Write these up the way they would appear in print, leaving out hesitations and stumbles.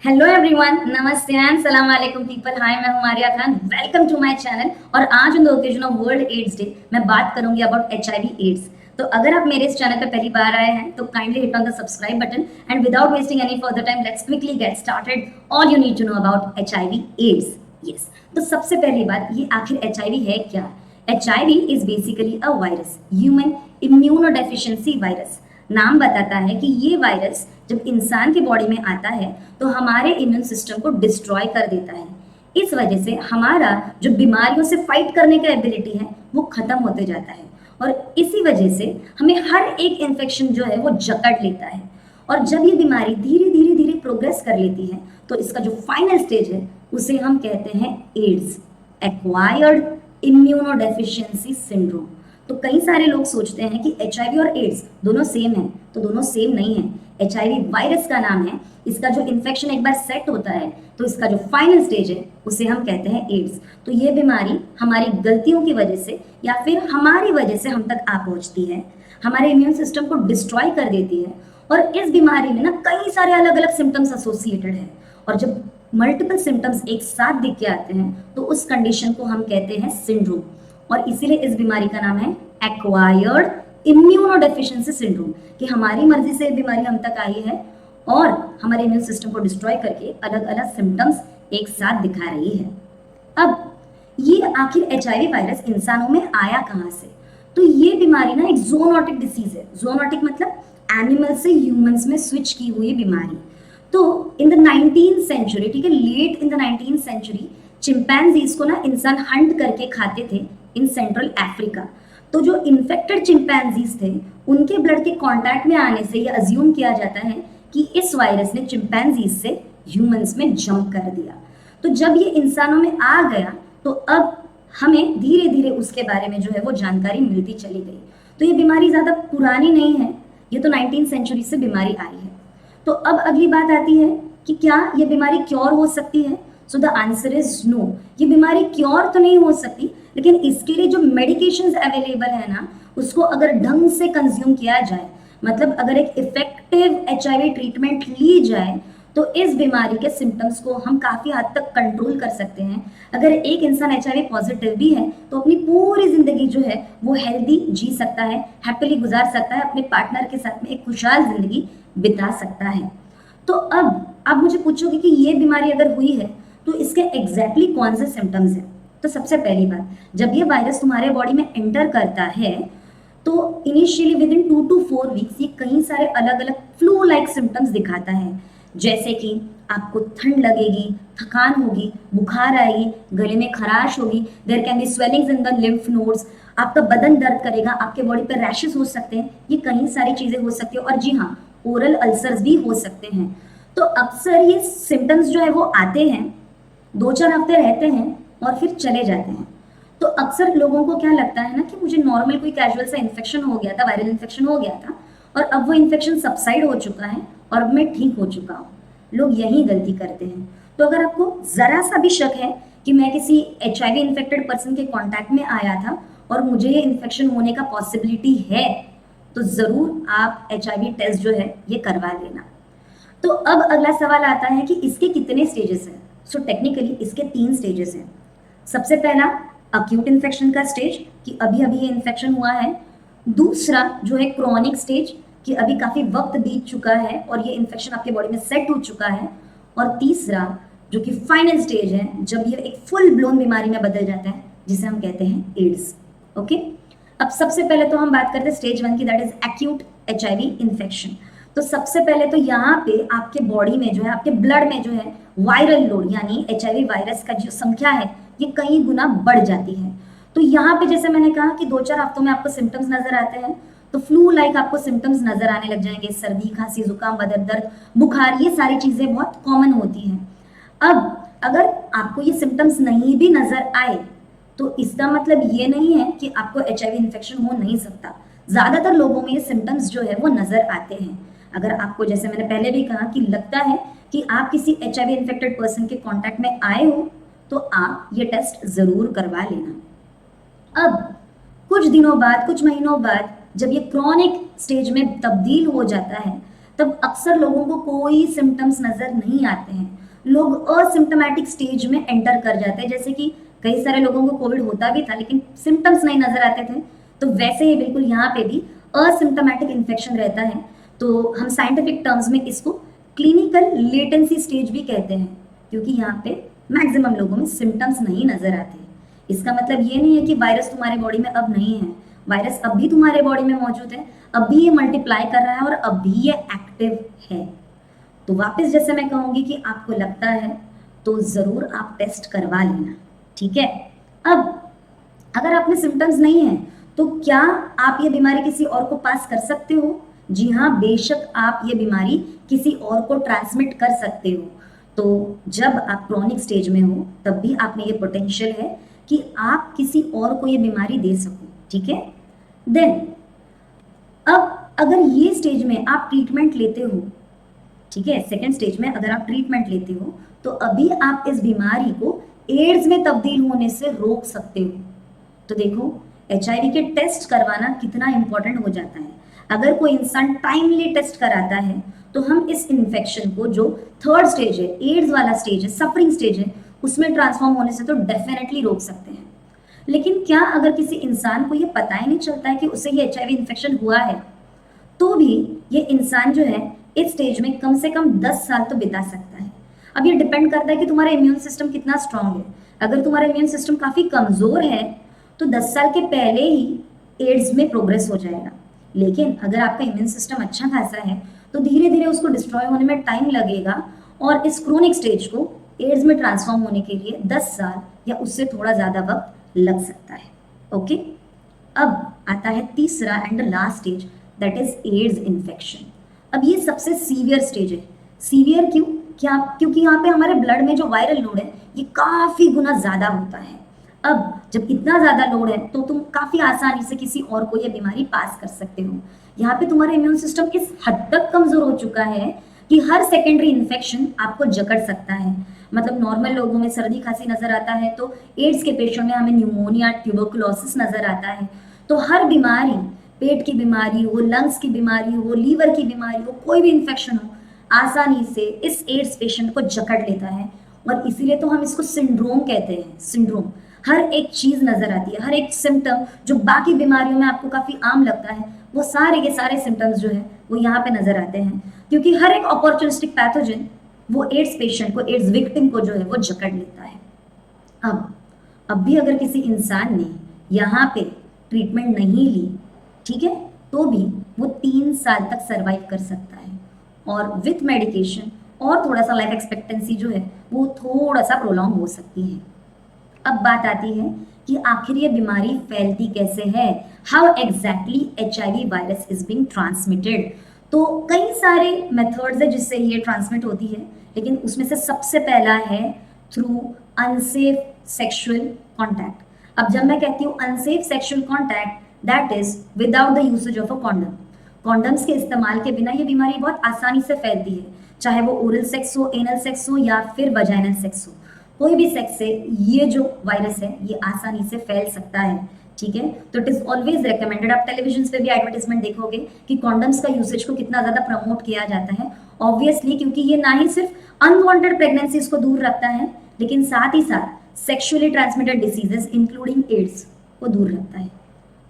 Hello everyone, नमस्ते and सलाम वालेकुम पीपल। हाय, मैं हूं Arya Khan. Welcome to my channel. और आज on the occasion of world AIDS day मैं बात करूंगी अबाउट एचआईवी एड्स। तो अगर आप मेरे इस चैनल पर पहली बार आए हैं तो kindly hit on the subscribe button and without wasting any further time let's quickly get started. All you need to know about HIV AIDS. Yes, तो सबसे पहली बात, ये आखिर एचआईवी है क्या? HIV is basically a virus, human immunodeficiency virus. नाम बताता है कि ये वायरस जब इंसान के बॉडी में आता है तो हमारे इम्यून सिस्टम को डिस्ट्रॉय कर देता है। इस वजह से हमारा जो बीमारियों से फाइट करने का एबिलिटी है वो खत्म होते जाता है, और इसी वजह से हमें हर एक इन्फेक्शन जो है वो जकड़ लेता है। और जब ये बीमारी धीरे धीरे धीरे प्रोग्रेस कर लेती है तो इसका जो फाइनल स्टेज है उसे हम कहते हैं एड्स, एक्वायर्ड इम्यूनोडेफिशिएंसी सिंड्रोम। तो कई सारे लोग सोचते हैं कि एचआईवी और एड्स दोनों सेम है, तो दोनों सेम नहीं है। एचआईवी वायरस का नाम है, इसका जो इन्फेक्शन एक बार सेट होता है तो इसका जो फाइनल स्टेज है उसे हम कहते हैं एड्स। तो ये बीमारी हमारी गलतियों की वजह से या फिर हमारी वजह से हम तक आ पहुंचती है, हमारे इम्यून सिस्टम को डिस्ट्रॉय कर देती है। और इस बीमारी में ना कई सारे अलग अलग सिम्टम्स एसोसिएटेड है, और जब मल्टीपल सिम्टम्स एक साथ दिख के आते हैं तो उस कंडीशन को हम कहते हैं सिंड्रोम। और इसीलिए इस बीमारी का नाम है एक्वायर्ड इम्यूनोडेफिशिएंसी सिंड्रोम, कि हमारी मर्जी से बीमारी हम तक आई है और हमारे इम्यून सिस्टम को डिस्ट्रॉय करके अलग अलग सिम्टम्स एक साथ दिखा रही है। अब ये आखिर एचआईवी वायरस इंसानों में आया कहां से? तो ये बीमारी ना एक जोनोटिक डिसीज है। जोनोटिक मतलब एनिमल से ह्यूमंस में स्विच की हुई बीमारी। तो इन द 19th सेंचुरी, ठीक है, late in the 19th century, chimpanzees को ना इंसान हंट करके खाते थे इन सेंट्रल अफ्रीका। तो जो इन्फेक्टेड चिंपैंजीज थे उनके ब्लड के कांटेक्ट में आने से ये अज्यूम किया जाता है कि इस वायरस ने चिंपैंजीज से ह्यूमंस में जंप कर दिया। तो जब ये इंसानों में आ गया तो अब हमें धीरे धीरे उसके बारे में जो है वो जानकारी मिलती चली गई। तो ये बीमारी ज़्यादा पुरानी नहीं है, ये तो 19th सेंचुरी से बीमारी आई है। तो अब अगली बात आती है कि क्या ये बीमारी क्योर हो सकती है? So the answer is no. ये बीमारी क्योर तो नहीं हो सकती, लेकिन इसके लिए जो मेडिकेशंस अवेलेबल है ना, उसको अगर ढंग से कंज्यूम किया जाए, मतलब अगर एक इफेक्टिव एचआईवी ट्रीटमेंट ली जाए तो इस बीमारी के सिम्टम्स को हम काफ़ी हद तक कंट्रोल कर सकते हैं। अगर एक इंसान एचआईवी पॉजिटिव भी है तो अपनी पूरी ज़िंदगी जो है वो हेल्दी जी सकता है, हैप्पीली गुजार सकता है, अपने पार्टनर के साथ में एक खुशहाल ज़िंदगी बिता सकता है। तो अब आप मुझे पूछोगे कि ये बीमारी अगर हुई है तो इसके एग्जैक्टली कौन से सिम्टम्स हैं? तो सबसे पहली बात, जब ये वायरस तुम्हारे बॉडी में एंटर करता है तो initially with in 2 to 4 weeks ये कई सारे अलग अलग फ्लू लाइक सिम्टम्स दिखाता है, जैसे कि आपको ठंड लगेगी, थकान होगी, बुखार आएगी, गले में खराश होगी, there can be swellings in the lymph nodes, आपका बदन दर्द करेगा, आपके बॉडी पर रैशेस हो सकते हैं, ये कई सारी चीज़ें हो सकती है। और जी हाँ, ओरल अल्सर्स भी हो सकते हैं। तो अक्सर ये सिम्टम्स जो है वो आते हैं, 2-4 हफ्ते रहते हैं और फिर चले जाते हैं। तो अक्सर लोगों को क्या लगता है ना कि मुझे नॉर्मल कोई कैजुअल सा इन्फेक्शन हो गया था, वायरल इन्फेक्शन हो गया था और अब वो इन्फेक्शन सबसाइड हो चुका है और अब मैं ठीक हो चुका हूँ। लोग यही गलती करते हैं। तो अगर आपको ज़रा सा भी शक है कि मैं किसी एचआईवी इन्फेक्टेड पर्सन के कांटेक्ट में आया था और मुझे ये इन्फेक्शन होने का पॉसिबिलिटी है, तो ज़रूर आप एचआईवी टेस्ट जो है ये करवा लेना। तो अब अगला सवाल आता है कि इसके कितने स्टेजेस हैं? सो टेक्निकली इसके 3 स्टेजेस हैं। सबसे पहला अक्यूट इन्फेक्शन का स्टेज, कि अभी अभी ये इन्फेक्शन हुआ है। दूसरा जो है क्रॉनिक स्टेज, कि अभी काफ़ी वक्त बीत चुका है और ये इन्फेक्शन आपके बॉडी में सेट हो चुका है। और तीसरा जो कि फाइनल स्टेज है, जब ये एक फुल ब्लोन बीमारी में बदल जाता है, जिसे हम कहते हैं एड्स। ओके, अब सबसे पहले तो हम बात करते हैं स्टेज 1 की, that is acute HIV infection. तो सबसे पहले तो यहाँ पे आपके बॉडी में जो है, आपके ब्लड में जो है वायरल लोड यानी एचआईवी वायरस का जो संख्या है ये कई गुना बढ़ जाती है। तो यहाँ पे जैसे मैंने कहा कि 2-4 हफ्तों में आपको सिम्टम्स नजर आते हैं, तो फ्लू लाइक आपको सिम्टम्स नजर आने लग जाएंगे, सर्दी, खांसी, जुकाम, बदन दर्द, बुखार, ये सारी चीजें बहुत कॉमन होती हैं। अब अगर आपको ये सिम्टम्स नहीं भी नजर आए तो इसका मतलब ये नहीं है कि आपको एचआईवी इन्फेक्शन हो नहीं सकता। ज्यादातर लोगों में ये सिम्टम्स जो है वो नजर आते हैं। अगर आपको, जैसे मैंने पहले भी कहा, कि लगता है कि आप किसी एचआईवी इन्फेक्टेड पर्सन के कांटेक्ट में आए हो तो आप ये टेस्ट जरूर करवा लेना। अब कुछ दिनों बाद, कुछ महीनों बाद, जब ये क्रॉनिक स्टेज में तब्दील हो जाता है तब अक्सर लोगों को कोई सिम्टम्स नजर नहीं आते हैं, लोग असिम्टोमेटिक स्टेज में एंटर कर जाते हैं। जैसे कि कई सारे लोगों को कोविड होता भी था लेकिन सिम्टम्स नहीं नजर आते थे, तो वैसे ही बिल्कुल यहाँ पे भी असिम्टोमेटिक इन्फेक्शन रहता है। तो हम साइंटिफिक टर्म्स में इसको क्लिनिकल लेटेंसी स्टेज भी कहते हैं, क्योंकि यहाँ पे मैक्सिमम लोगों में सिम्टम्स नहीं नजर आते। इसका मतलब ये नहीं है कि वायरस तुम्हारे बॉडी में अब नहीं है, वायरस अब भी तुम्हारे बॉडी में मौजूद है, अब भी ये मल्टीप्लाई कर रहा है और अब भी ये एक्टिव है। तो वापस जैसे मैं कहूंगी कि आपको लगता है तो जरूर आप टेस्ट करवा लेना, ठीक है। अब अगर आप में सिम्टम्स नहीं है तो क्या आप ये बीमारी किसी और को पास कर सकते हो? जी हाँ, बेशक आप ये बीमारी किसी और को ट्रांसमिट कर सकते हो। तो जब आप क्रॉनिक स्टेज में हो तब भी आप में ये पोटेंशियल है कि आप किसी और को ये बीमारी दे सको, ठीक है। देन अब अगर ये स्टेज में आप ट्रीटमेंट लेते हो, ठीक है, सेकेंड स्टेज में अगर आप ट्रीटमेंट लेते हो तो अभी आप इस बीमारी को एड्स में तब्दील होने से रोक सकते हो। तो देखो, एचआईवी के टेस्ट करवाना कितना इंपॉर्टेंट हो जाता है। अगर कोई इंसान टाइमली टेस्ट कराता है तो हम इस इन्फेक्शन को, जो थर्ड स्टेज है, एड्स वाला स्टेज है, सफरिंग स्टेज है, उसमें ट्रांसफॉर्म होने से तो डेफिनेटली रोक सकते हैं। लेकिन क्या अगर किसी इंसान को ये पता ही नहीं चलता है कि उसे ये एचआईवी इन्फेक्शन हुआ है, तो भी ये इंसान जो है इस स्टेज में कम से कम 10 साल तो बिता सकता है। अब ये डिपेंड करता है कि तुम्हारा इम्यून सिस्टम कितना स्ट्रांग है। अगर तुम्हारा इम्यून सिस्टम काफी कमजोर है तो 10 साल के पहले ही एड्स में प्रोग्रेस हो जाएगा। लेकिन अगर आपका इम्यून सिस्टम अच्छा खासा है तो धीरे धीरे उसको डिस्ट्रॉय होने में टाइम लगेगा और इस क्रोनिक स्टेज को एड्स में ट्रांसफॉर्म होने के लिए 10 साल या उससे थोड़ा ज्यादा वक्त लग सकता है। ओके, अब आता है तीसरा and last stage, that is AIDS infection. अब ये सबसे सीवियर स्टेज है। सीवियर क्यों? क्या? क्योंकि यहाँ पे हमारे ब्लड में जो वायरल लोड है ये काफी गुना ज्यादा होता है। अब जब इतना ज्यादा लोड है तो तुम काफी आसानी से किसी और को ये बीमारी पास कर सकते हो। यहाँ पे तुम्हारा इम्यून सिस्टम इस हद तक कमजोर हो चुका है कि हर सेकेंडरी इन्फेक्शन आपको जकड़ सकता है। मतलब नॉर्मल लोगों में सर्दी खांसी नजर आता है तो एड्स के पेशेंट में हमें न्यूमोनिया, ट्यूबरकुलोसिस नजर आता है। तो हर बीमारी, पेट की बीमारी हो, लंग्स की बीमारी हो, लीवर की बीमारी हो, कोई भी इन्फेक्शन हो, आसानी से इस एड्स पेशेंट को जकड़ लेता है। और इसीलिए तो हम इसको सिंड्रोम कहते हैं। सिंड्रोम, हर एक चीज नजर आती है, हर एक सिम्टम जो बाकी बीमारियों में आपको काफी आम लगता है, वो सारे के सारे सिम्टम्स जो है वो यहाँ पे नजर आते हैं। क्योंकि हर एक अपॉर्चुनिस्टिक पैथोजन वो एड्स पेशेंट को, एड्स विक्टिम को जो है वो जकड़ लेता है। अब भी अगर किसी इंसान ने यहाँ पे ट्रीटमेंट नहीं ली, ठीक है, तो भी वो 3 साल तक सरवाइव कर सकता है और विथ मेडिकेशन और थोड़ा सा लाइफ एक्सपेक्टेंसी जो है वो थोड़ा सा प्रोलॉन्ग हो सकती है। अब बात आती है कि आखिर ये बीमारी फैलती कैसे है, how exactly HIV virus is being transmitted. तो कई सारे मेथड्स है जिससे ये ट्रांसमिट होती है, लेकिन उसमें से सबसे पहला है थ्रू अनसेफ सेक्सुअल कॉन्टैक्ट। अब जब मैं कहती हूँ unsafe sexual contact, that is without the usage of a condom. Condoms के इस्तेमाल के बिना ये बीमारी बहुत आसानी से फैलती है, चाहे वो ओरल सेक्स हो, एनल सेक्स हो या फिर वजाइनल सेक्स हो। कोई भी सेक्स से ये जो वायरस है ये आसानी से फैल सकता है, ठीक है। तो इट इज ऑलवेज रिकमेंडेड, आप टेलीविजन पे भी एडवर्टाइजमेंट देखोगे कि कॉन्डम्स का यूसेज को कितना ज्यादा प्रमोट किया जाता है। ऑब्वियसली क्योंकि ये ना ही सिर्फ अनवांटेड प्रेगनेंसीज को दूर रखता है, लेकिन साथ ही साथ sexually transmitted diseases including AIDS को दूर रखता है।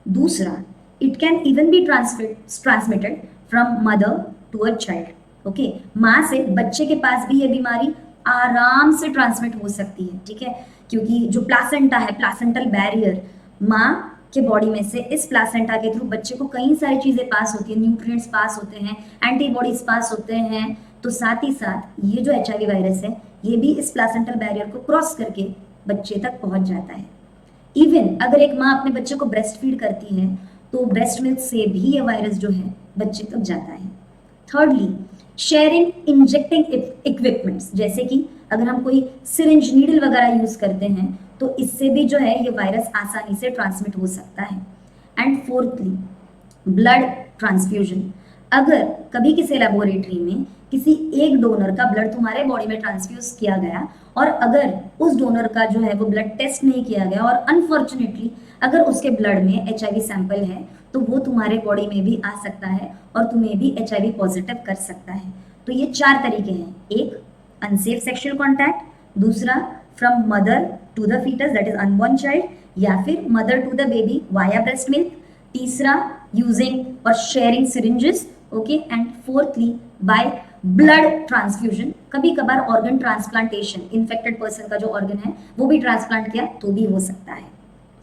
दूसरा, it can even be transmitted from mother to a child. Okay, माँ से बच्चे के पास भी ये बीमारी आराम से ट्रांसमिट हो सकती है, ठीक है, क्योंकि जो प्लासेंटा है, प्लासेंटल बैरियर, माँ के बॉडी में से इस प्लासेंटा के थ्रू बच्चे को कई सारी चीजें पास होती है, न्यूट्रिएंट्स पास होते हैं, एंटीबॉडीज पास होते हैं। तो साथ ही साथ ये जो एचआईवी वायरस है ये भी इस प्लासेंटल बैरियर को क्रॉस करके बच्चे तक पहुंच जाता है। इवन अगर एक माँ अपने बच्चे को ब्रेस्ट फीड करती है तो ब्रेस्ट मिल्क से भी ये वायरस जो है बच्चे तक जाता है। थर्डली, शेयरिंग इंजेक्टिंग इक्विपमेंट्स, जैसे कि अगर हम कोई सिरिंज नीडल वगैरह यूज करते हैं तो इससे भी जो है ये वायरस आसानी से ट्रांसमिट हो सकता है। And fourthly, blood transfusion. अगर कभी किसी लेबोरेटरी में किसी एक डोनर का ब्लड तुम्हारे बॉडी में ट्रांसफ्यूज किया गया और अगर उस डोनर का जो है वो ब्लड टेस्ट नहीं किया गया और अनफॉर्चुनेटली अगर उसके ब्लड में एचआईवी सैंपल है तो वो तुम्हारे बॉडी में भी आ सकता है और तुम्हें भी HIV पॉजिटिव कर सकता है। तो ये 4 तरीके हैं, एक अनसेफ सेक्सुअल कॉन्टैक्ट, दूसरा from mother to the foetus that is unborn child, या फिर mother to the baby via breast milk, तीसरा यूजिंग और sharing syringes, okay, and fourthly by blood transfusion, कभी कभार ऑर्गन ट्रांसप्लांटेशन, इन्फेक्टेड पर्सन का जो organ है वो भी ट्रांसप्लांट किया तो भी हो सकता है।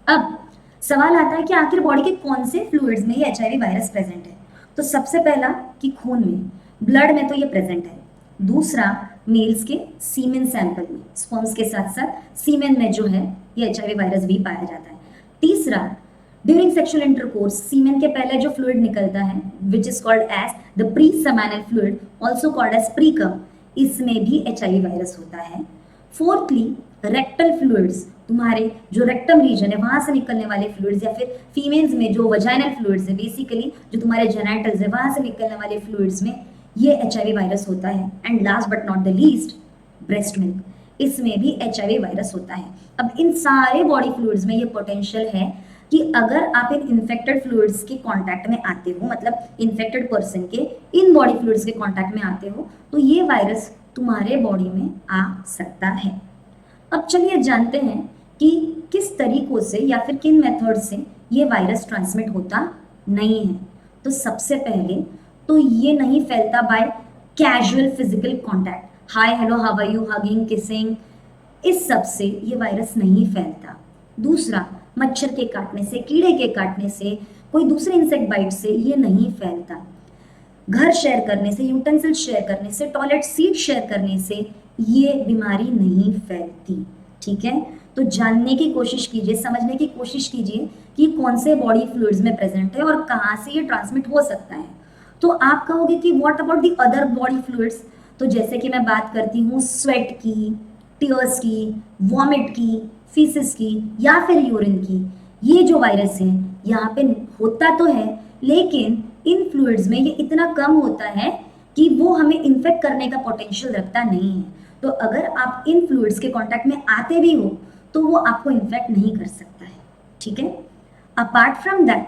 अब सवाल आता है कि आखिर बॉडी के कौन से फ्लूइड्स में ये HIV वायरस प्रेजेंट है। तो सबसे पहला कि खून में, ब्लड में तो ये प्रेजेंट है। दूसरा मेल्स के सीमेन सैंपल में, स्पर्म्स के साथ साथ सीमेन में जो है ये HIV वायरस भी पाया जाता है। तीसरा ड्यूरिंग सेक्सुअल इंटरकोर्स, सीमेन के पहले जो फ्लूइड निकलता है which is called as the pre seminal fluid, also called as precum, इसमें भी HIV वायरस होता है। फोर्थली रेक्टल फ्लूइड्स, तुम्हारे जो रेक्टम रीजन है वहां से निकलने वाले फ्लूइड्स, या फिर फीमेल्स में जो वजाइनल फ्लूइड्स है, बेसिकली जो तुम्हारे जेनिटल्स है वहां से निकलने वाले फ्लूइड्स में ये HIV वायरस होता है। And last but not the least breast milk, इसमें भी HIV वायरस होता है। अब इन सारे बॉडी फ्लूइड्स में ये पोटेंशियल है कि अगर आप इन इन्फेक्टेड फ्लूइड्स के कांटेक्ट में आते हो, मतलब इन्फेक्टेड पर्सन के इन बॉडी फ्लूइड्स के कांटेक्ट में आते हो, तो ये वायरस तुम्हारे बॉडी में आ सकता है। अब चलिए जानते हैं कि किस तरीकों से या फिर किन मेथड से ये वायरस ट्रांसमिट होता नहीं है। तो सबसे पहले तो ये नहीं फैलता by casual physical contact, hi hello how are you, hugging, kissing, इस सब से ये वायरस नहीं फैलता। दूसरा मच्छर के काटने से, कीड़े के काटने से, कोई दूसरे इंसेक्ट बाइट से ये नहीं फैलता। घर शेयर करने से, यूटेंसिल शेयर करने से, टॉयलेट सीट शेयर करने से ये बीमारी नहीं फैलती। ठीक है, तो जानने की कोशिश कीजिए, समझने की कोशिश कीजिए कि कौन से बॉडी फ्लूइड्स में प्रेजेंट है और कहाँ से ये ट्रांसमिट हो सकता है। तो आप कहोगे कि what about the other body fluids, तो जैसे कि मैं बात करती हूँ स्वेट की, टीयर्स की, वॉमिट की, फीसिस की या फिर यूरिन की, ये जो वायरस है यहाँ पे होता तो है लेकिन इन फ्लूइड्स में ये इतना कम होता है कि वो हमें इन्फेक्ट करने का पोटेंशियल रखता नहीं है। तो अगर आप इन फ्लूइड्स के कांटेक्ट में आते भी हो तो वो आपको इन्फेक्ट नहीं कर सकता है। ठीक है, अपार्ट फ्रॉम दैट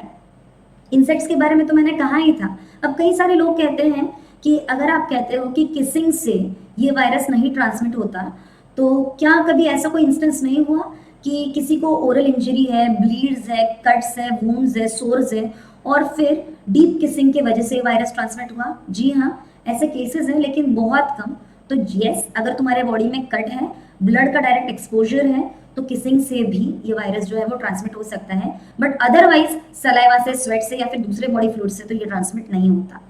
इंसेक्ट्स के बारे में तो मैंने कहा ही था। अब कई सारे लोग कहते हैं कि अगर आप कहते हो कि किसिंग से ये वायरस नहीं ट्रांसमिट होता, तो क्या कभी ऐसा कोई इंस्टेंस नहीं हुआ कि किसी को ओरल इंजरी है, ब्लीड्स है, कट्स है, वुंड्स है, सोर्स है और फिर डीप किसिंग की वजह से वायरस ट्रांसमिट हुआ? जी हाँ, ऐसे केसेस हैं लेकिन बहुत कम। तो यस, अगर तुम्हारे बॉडी में कट है, ब्लड का डायरेक्ट एक्सपोजर है, तो किसिंग से भी ये वायरस जो है वो ट्रांसमिट हो सकता है, बट अदरवाइज सलाइवा से, स्वेट से या फिर दूसरे बॉडी फ्लूइड से तो ये ट्रांसमिट नहीं होता।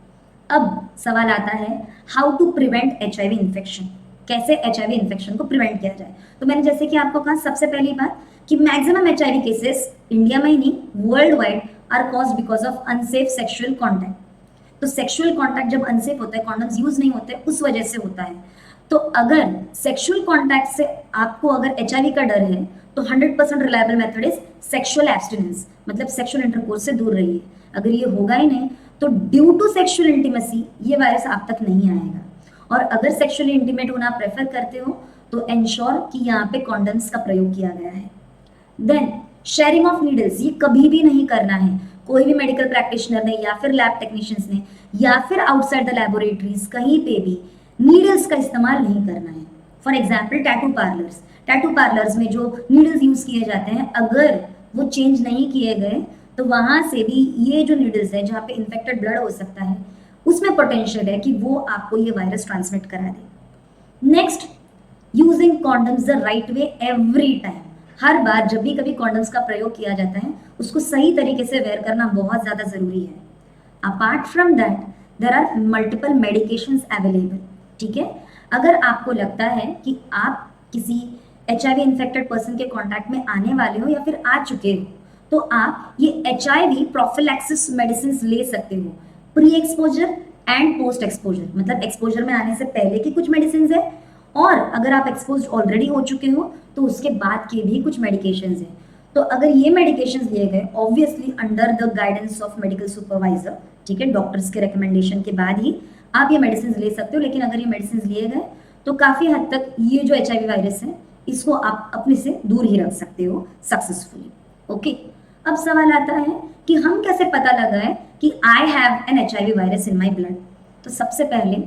अब सवाल आता है how to prevent HIV infection, कैसे HIV इन्फेक्शन को प्रिवेंट किया जाए। तो मैंने जैसे कि आपको कहा सबसे पहली बात कि मैक्सिमम HIV केसेस इंडिया में ही नहीं world wide are caused because of unsafe sexual contact. तो सेक्सुअल कॉन्टैक्ट जब अनसेफ होता है, कॉन्डम्स यूज नहीं होते, उस वजह से होता है। तो अगर सेक्सुअल कॉन्टैक्ट से आपको अगर HIV का डर है तो 100% reliable method is sexual abstinence, मतलब सेक्सुअल इंटरकोर्स से दूर रहिए। अगर ये होगा ही नहीं तो ड्यू टू सेक्सुअल इंटीमेसी ये वायरस आप तक नहीं आएगा। और अगर सेक्सुअली इंटीमेट होना प्रेफर करते हो तो एंश्योर कि यहाँ पे कॉन्डम्स का प्रयोग किया गया है। देन शेयरिंग ऑफ नीडल्स, ये कभी भी नहीं करना है। कोई भी मेडिकल प्रैक्टिशनर ने या फिर लैब टेक्नीशियंस ने या फिर आउटसाइड द लैबोरेटरीज कहीं पे भी नीडल्स का इस्तेमाल नहीं करना है। फॉर एग्जाम्पल टैटू पार्लर्स में जो नीडल्स यूज किए जाते हैं, अगर वो चेंज नहीं किए गए तो वहां से भी ये जो नीडल्स है जहाँ पे इन्फेक्टेड ब्लड हो सकता है, उसमें पोटेंशियल है कि वो आपको ये वायरस ट्रांसमिट करा दे। Next, using condoms the right way every time, हर बार जब भी कभी कॉन्डम्स का प्रयोग किया जाता है उसको सही तरीके से वेयर करना बहुत ज़्यादा ज़रूरी है। Apart from that there are multiple medications available. ठीक है, अगर आपको लगता है कि आप किसी HIV इन्फेक्टेड पर्सन के कॉन्टैक्ट में आने वाले हो या फिर आ चुके हो तो आप ये HIV प्रोफिलैक्सिस मेडिसिन ले सकते हो। Pre exposure and post exposure, मतलब एक्सपोजर में आने से पहले की कुछ मेडिसिन है और अगर आप एक्सपोज ऑलरेडी हो चुके हो तो उसके बाद के भी कुछ मेडिकेशंस हैं। तो अगर ये मेडिकेशंस लिए गए obviously under the guidance of medical supervisor, ठीक है, डॉक्टर्स के रिकमेंडेशन के बाद ही आप ये मेडिसिन ले सकते हो। लेकिन अगर ये मेडिसिन लिए गए तो काफ़ी हद तक ये जो HIV वायरस है इसको आप अपने से दूर ही रख सकते हो सक्सेसफुली। ओके, अब सवाल आता है कि हम कैसे पता लगाएं कि I have an HIV virus in my blood. तो सबसे पहले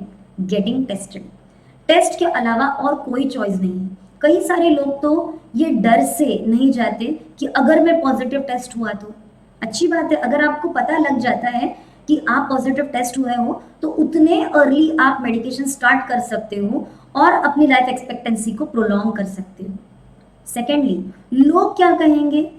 गेटिंग टेस्टेड। टेस्ट के अलावा और कोई चॉइस नहीं है। कई सारे लोग तो ये डर से नहीं जाते कि अगर मैं पॉजिटिव टेस्ट हुआ तो। अच्छी बात है, अगर आपको पता लग जाता है कि आप पॉजिटिव टेस्ट हुए हो तो उतने अर्ली आप मेडिकेशन स्टार्ट कर सकते हो और अपनी लाइफ एक्सपेक्टेंसी को प्रोलॉन्ग कर सकते हो। सेकेंडली, लोग क्या कहेंगे?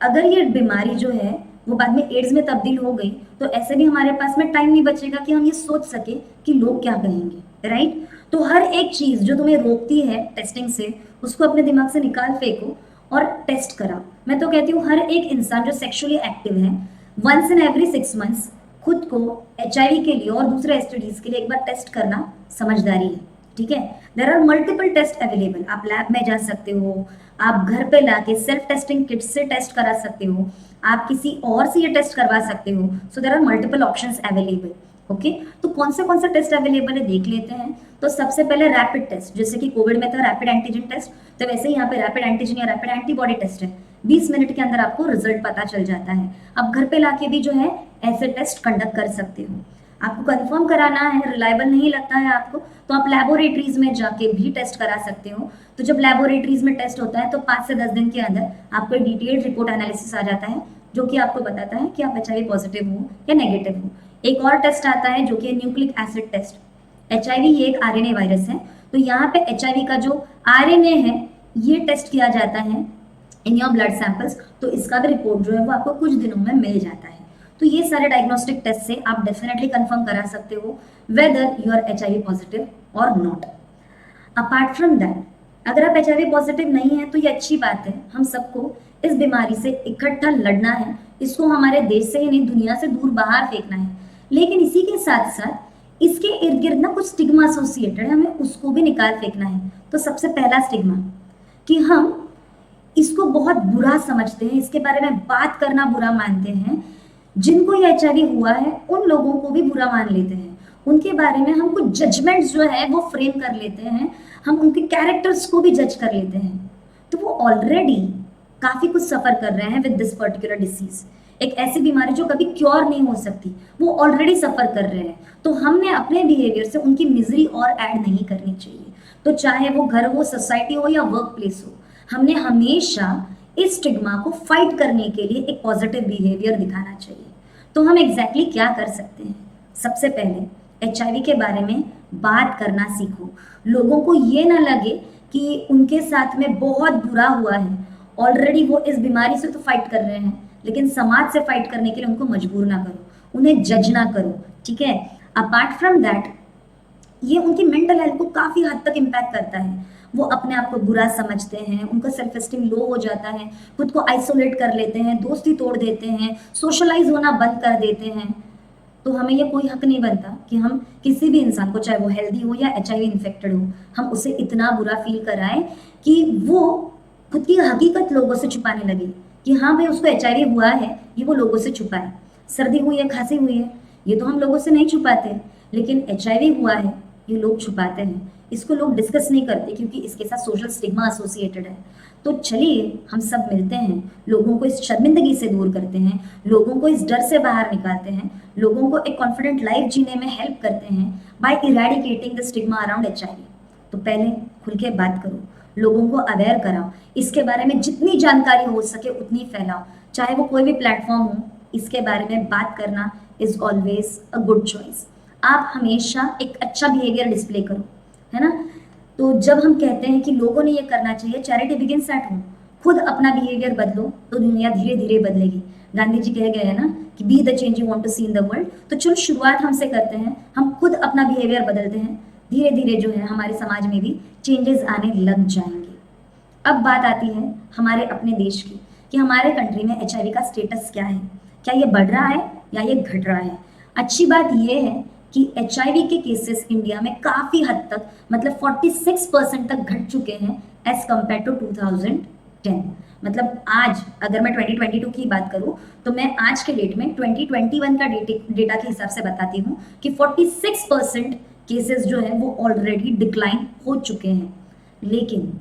अगर ये बीमारी जो है वो बाद में एड्स में तब्दील हो गई तो ऐसे भी हमारे पास में टाइम नहीं बचेगा कि हम ये सोच सके कि लोग क्या कहेंगे, राइट? तो हर एक चीज जो तुम्हें रोकती है टेस्टिंग से, उसको अपने दिमाग से निकाल फेंको और टेस्ट कराओ। मैं तो कहती हूँ हर एक इंसान जो सेक्सुअली एक्टिव है, वंस इन एवरी 6 मंथ्स खुद को HIV के लिए और दूसरे STDs के लिए एक बार टेस्ट करना समझदारी है, ठीक है? There are multiple test available. आप लैब में जा सकते हो, आप घर पे लाके सेल्फ टेस्टिंग किट से टेस्ट करा सकते हो, आप किसी और से ये टेस्ट करवा सकते हो। So there are multiple options available. Okay, तो कौन से टेस्ट अवेलेबल है देख लेते हैं। तो सबसे पहले रैपिड टेस्ट, जैसे कि कोविड में था रैपिड एंटीजन टेस्ट, तो वैसे ही यहाँ पे रैपिड एंटीजन या रैपिड एंटीबॉडी टेस्ट है। 20 मिनट के अंदर आपको रिजल्ट पता चल जाता है। आप घर पे लाके भी जो है ऐसे टेस्ट कंडक्ट कर सकते हो। आपको कंफर्म कराना है, रिलायबल नहीं लगता है आपको, तो आप लैबोरेटरीज में जाके भी टेस्ट करा सकते हो। तो जब लैबोरेटरीज में टेस्ट होता है तो 5 से 10 दिन के अंदर आपको एक डिटेल्ड रिपोर्ट एनालिसिस आ जाता है जो कि आपको बताता है कि आप HIV पॉजिटिव हो या नेगेटिव हो। एक और टेस्ट आता है जो कि न्यूक्लिक एसिड टेस्ट। HIV ये एक RNA वायरस है, तो यहाँ पे HIV का जो RNA है ये टेस्ट किया जाता है इन योर ब्लड सैंपल्स, तो इसका भी रिपोर्ट जो है वो आपको कुछ दिनों में मिल जाता है। तो ये सारे डायग्नोस्टिक टेस्ट से आप डेफिनेटली कंफर्म करा सकते हो whether you are HIV positive और नॉट। अपार्ट फ्रॉम दैट, अगर आप HIV पॉजिटिव नहीं है तो ये अच्छी बात है, हम सबको इस बीमारी से इकट्ठा लड़ना है। इसको हमारे देश से ही नहीं, दुनिया से दूर बाहर फेंकना है। लेकिन इसी के साथ साथ इसके इर्द गिर्द ना कुछ स्टिग्मा एसोसिएटेड है, हमें उसको भी निकाल फेंकना है। तो सबसे पहला स्टिग्मा कि हम इसको बहुत बुरा समझते हैं, इसके बारे में बात करना बुरा मानते हैं। जिनको ये HIV हुआ है उन लोगों को भी बुरा मान लेते हैं, उनके बारे में हम कुछ जजमेंट्स जो है वो फ्रेम कर लेते हैं, हम उनके कैरेक्टर्स को भी जज कर लेते हैं। तो वो ऑलरेडी काफी कुछ सफर कर रहे हैं विद दिस पर्टिकुलर डिसीज। एक ऐसी बीमारी जो कभी क्योर नहीं हो सकती, वो ऑलरेडी सफर कर रहे हैं। तो हमने अपने बिहेवियर से उनकी मिजरी और ऐड नहीं करनी चाहिए। तो चाहे वो घर हो, सोसाइटी हो या वर्क प्लेस हो, हमने हमेशा इस स्टिग्मा को फाइट करने के लिए एक पॉजिटिव बिहेवियर दिखाना चाहिए। तो हम एग्जैक्टली क्या कर सकते हैं? सबसे पहले HIV के बारे में बात करना सीखो। लोगों को ये ना लगे कि उनके साथ में बहुत बुरा हुआ है, ऑलरेडी वो इस बीमारी से तो फाइट कर रहे हैं, लेकिन समाज से फाइट करने के लिए उनको मजबूर ना करो, उन्हें जज ना करो, ठीक है? अपार्ट फ्रॉम दैट, ये उनकी मेंटल हेल्थ को काफी हद तक इम्पैक्ट करता है। वो अपने आप को बुरा समझते हैं, उनका सेल्फ एस्टीम लो हो जाता है, खुद को आइसोलेट कर लेते हैं, दोस्ती तोड़ देते हैं, सोशलाइज होना बंद कर देते हैं। तो हमें ये कोई हक नहीं बनता कि हम किसी भी इंसान को, चाहे वो हेल्दी हो या HIV इन्फेक्टेड हो, हम उसे इतना बुरा फील कराएं कि वो खुद की हकीकत लोगों से छुपाने लगे कि हाँ भाई उसको HIV हुआ है, ये वो लोगों से छुपाए। सर्दी हुई है, खांसी हुई है, ये तो हम लोगों से नहीं छुपाते, लेकिन HIV हुआ है ये लोग छुपाते हैं। इसको लोग डिस्कस नहीं करते क्योंकि इसके साथ सोशल स्टिग्मा एसोसिएटेड है। तो चलिए हम सब मिलते हैं, लोगों को इस शर्मिंदगी से दूर करते हैं, लोगों को इस डर से बाहर निकालते हैं, लोगों को एक कॉन्फिडेंट लाइफ जीने में हेल्प करते हैं by eradicating the stigma around HIV। तो पहले खुल के बात करो, लोगों को अवेयर कराओ, इसके बारे में जितनी जानकारी हो सके उतनी फैलाओ, चाहे वो कोई भी प्लेटफॉर्म हो। इसके बारे में बात करना is always a good choice. आप हमेशा एक अच्छा बिहेवियर डिस्प्ले करो, है ना? तो जब हम कहते हैं कि लोगों ने ये करना चाहिए, चैरिटी बिगिंस एट होम, खुद अपना बिहेवियर बदलो तो दुनिया धीरे धीरे बदलेगी। गांधी जी कह गए हैं ना कि be the change you want to see in the world. तो चलो शुरुआत हमसे करते हैं, हम खुद अपना बिहेवियर बदलते हैं, धीरे धीरे जो है हमारे समाज में भी चेंजेस आने लग जाएंगे। अब बात आती है हमारे अपने देश की कि हमारे कंट्री में HIV का स्टेटस क्या है, क्या ये बढ़ रहा है या ये घट रहा है? अच्छी बात ये है कि HIV के केसेस इंडिया में काफी हद तक, मतलब 46% तक घट चुके हैं एज कम्पेयर टू 2010। मतलब आज अगर मैं 2022 की बात करूं तो मैं आज के डेट में 2021 का डेटा के हिसाब से बताती हूँ कि 46% केसेस जो है वो ऑलरेडी डिक्लाइन हो चुके हैं। लेकिन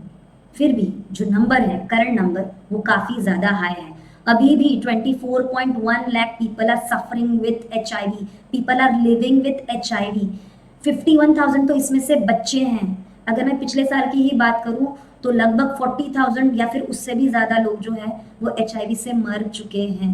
फिर भी जो नंबर है, करंट नंबर, वो काफी ज्यादा हाई है। अभी भी 24.1 lakh people are suffering with HIV, people are living with HIV। 51,000 तो इसमें से बच्चे हैं। अगर मैं पिछले साल की ही बात करूं तो लगभग 40,000 या फिर उससे भी ज़्यादा लोग जो हैं वो HIV से मर चुके हैं।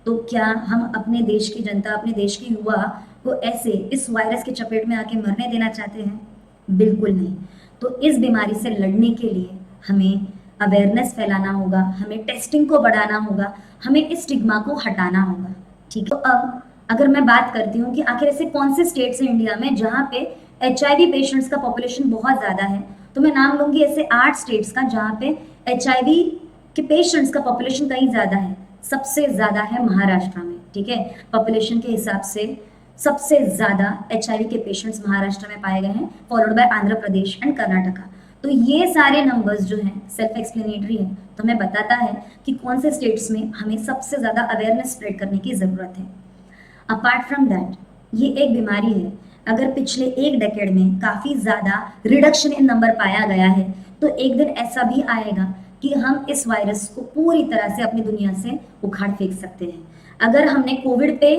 तो क्या हम अपने देश की जनता, अपने देश की युवा को ऐसे इस वायरस के चपेट में आके मरने देना चाहते हैं? बिल्कुल नहीं। तो इस बीमारी से लड़ने के लिए हमें अवेयरनेस फैलाना होगा, हमें टेस्टिंग को बढ़ाना होगा, हमें इस स्टिग्मा को हटाना होगा। ठीक है, तो अब अगर मैं बात करती हूँ कि आखिर ऐसे कौन से स्टेट्स हैं इंडिया में जहाँ पे HIV पेशेंट्स का पॉपुलेशन बहुत ज़्यादा है, तो मैं नाम लूँगी ऐसे 8 स्टेट्स का जहाँ पे HIV के पेशेंट्स का पॉपुलेशन कहीं ज़्यादा है। सबसे ज़्यादा है महाराष्ट्र में। ठीक है, पॉपुलेशन के हिसाब से सबसे ज़्यादा HIV के पेशेंट्स महाराष्ट्र में पाए गए हैं, followed by Andhra Pradesh and Karnataka. तो ये सारे नंबर्स जो हैं सेल्फ एक्सप्लेनेटरी हैं, तो हमें बताता है कि कौन से स्टेट्स में हमें सबसे ज़्यादा अवेयरनेस स्प्रेड करने की ज़रूरत है। अपार्ट फ्रॉम दैट, ये एक बीमारी है, अगर पिछले एक डेकेड में काफ़ी ज़्यादा रिडक्शन इन नंबर पाया गया है, तो एक दिन ऐसा भी आएगा कि हम इस वायरस को पूरी तरह से अपनी दुनिया से उखाड़ फेंक सकते हैं। अगर हमने कोविड पे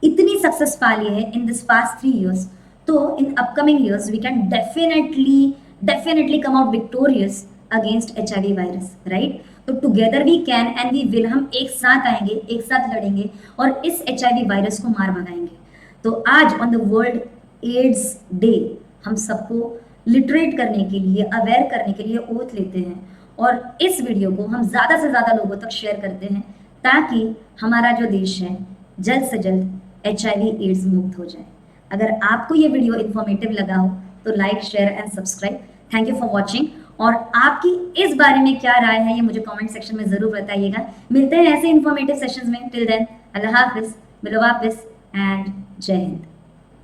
इतनी सक्सेस पा ली है इन दिस पास्ट 3 years, तो in upcoming years we can definitely come out victorious against HIV virus, right? तो together we can and we will, हम एक साथ आएंगे, एक साथ लड़ेंगे और इस HIV वायरस को मार भगाएंगे। तो आज on the world AIDS day हम सबको लिटरेट करने के लिए, अवेयर करने के लिए ओथ लेते हैं और इस वीडियो को हम ज़्यादा से ज़्यादा लोगों तक शेयर करते हैं ताकि हमारा जो देश है जल्द से जल्द HIV एड्स मुक्त हो जाए। अगर आपको ये वीडियो इन्फॉर्मेटिव लगा हो तो like, share and subscribe. Thank you for watching. और आपकी इस बारे में क्या राय है ये मुझे कमेंट सेक्शन में ज़रूर बताइएगा। मिलते हैं ऐसे इन्फॉर्मेटिव सेशंस में। टिल देन, अल्लाह हाफिज़, मिलो वापिस एंड जय हिंद।